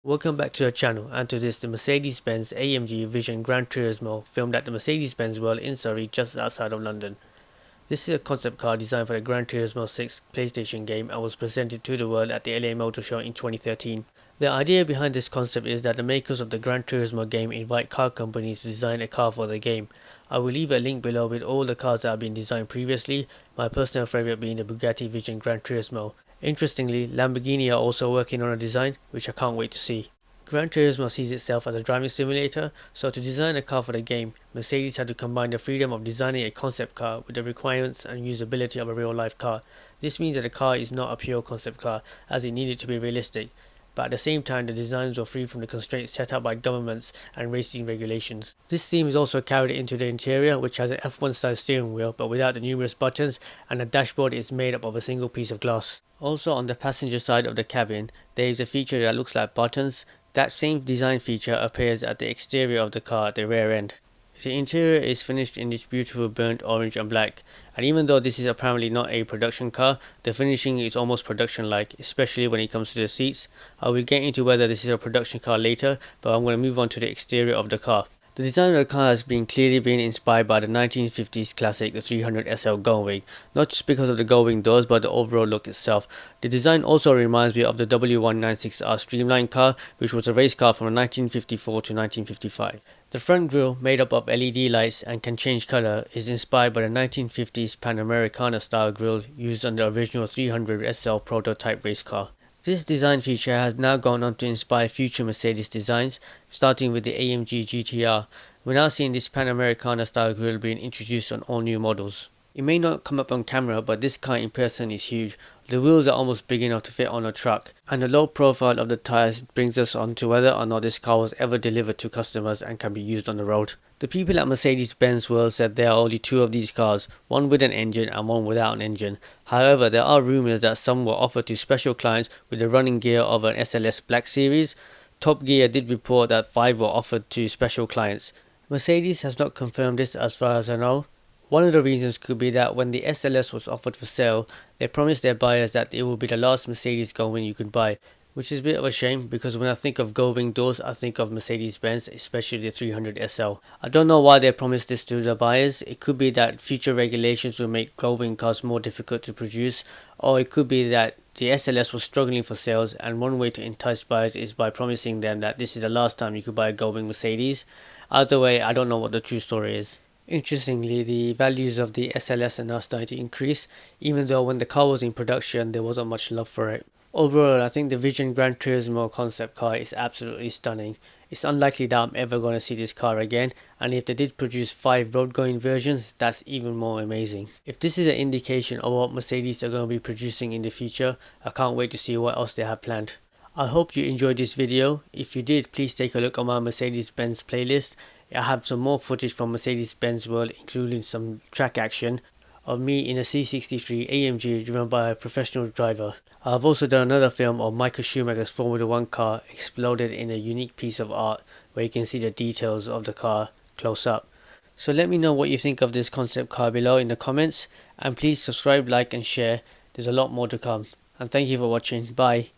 Welcome back to our channel, and to this the Mercedes-Benz AMG Vision Gran Turismo filmed at the Mercedes-Benz World in Surrey just outside of London. This is a concept car designed for the Gran Turismo 6 PlayStation game and was presented to the world at the LA Motor Show in 2013. The idea behind this concept is that the makers of the Gran Turismo game invite car companies to design a car for the game. I will leave a link below with all the cars that have been designed previously, my personal favourite being the Bugatti Vision Gran Turismo. Interestingly, Lamborghini are also working on a design, which I can't wait to see. Gran Turismo sees itself as a driving simulator, so to design a car for the game, Mercedes had to combine the freedom of designing a concept car with the requirements and usability of a real-life car. This means that the car is not a pure concept car, as it needed to be realistic, but at the same time the designs were free from the constraints set up by governments and racing regulations. This theme is also carried into the interior, which has an F1 style steering wheel but without the numerous buttons, and the dashboard is made up of a single piece of glass. Also on the passenger side of the cabin, there is a feature that looks like buttons. That same design feature appears at the exterior of the car at the rear end. The interior is finished in this beautiful burnt orange and black, and even though this is apparently not a production car, the finishing is almost production-like, especially when it comes to the seats. I will get into whether this is a production car later, but I'm going to move on to the exterior of the car. The design of the car has clearly been inspired by the 1950s classic, the 300 SL Gullwing, not just because of the gullwing doors but the overall look itself. The design also reminds me of the W196R Streamline car, which was a race car from 1954 to 1955. The front grille, made up of LED lights and can change colour, is inspired by the 1950s Panamericana style grille used on the original 300 SL prototype race car. This design feature has now gone on to inspire future Mercedes designs, starting with the AMG GTR. We're now seeing this Panamericana style grille being introduced on all new models. It may not come up on camera, but this car in person is huge. The wheels are almost big enough to fit on a truck, and the low profile of the tyres brings us on to whether or not this car was ever delivered to customers and can be used on the road. The people at Mercedes-Benz World said there are only two of these cars, one with an engine and one without an engine. However, there are rumours that some were offered to special clients with the running gear of an SLS Black Series. Top Gear did report that 5 were offered to special clients. Mercedes has not confirmed this as far as I know. One of the reasons could be that when the SLS was offered for sale, they promised their buyers that it would be the last Mercedes Gullwing you could buy, which is a bit of a shame because when I think of Gullwing doors, I think of Mercedes-Benz, especially the 300 SL. I don't know why they promised this to the buyers. It could be that future regulations will make Gullwing cars more difficult to produce, or it could be that the SLS was struggling for sales, and one way to entice buyers is by promising them that this is the last time you could buy a Gullwing Mercedes. Either way, I don't know what the true story is. Interestingly, the values of the SLS are now starting to increase, even though when the car was in production there wasn't much love for it. Overall, I think the Vision Gran Turismo concept car is absolutely stunning. It's unlikely that I'm ever going to see this car again, and if they did produce 5 road-going versions, that's even more amazing. If this is an indication of what Mercedes are going to be producing in the future, I can't wait to see what else they have planned. I hope you enjoyed this video. If you did, please take a look at my Mercedes-Benz playlist. I have some more footage from Mercedes-Benz World, including some track action of me in a C63 AMG driven by a professional driver. I have also done another film of Michael Schumacher's Formula 1 car exploded in a unique piece of art where you can see the details of the car close up. So let me know what you think of this concept car below in the comments, and please subscribe, like and share. There's a lot more to come. And thank you for watching. Bye.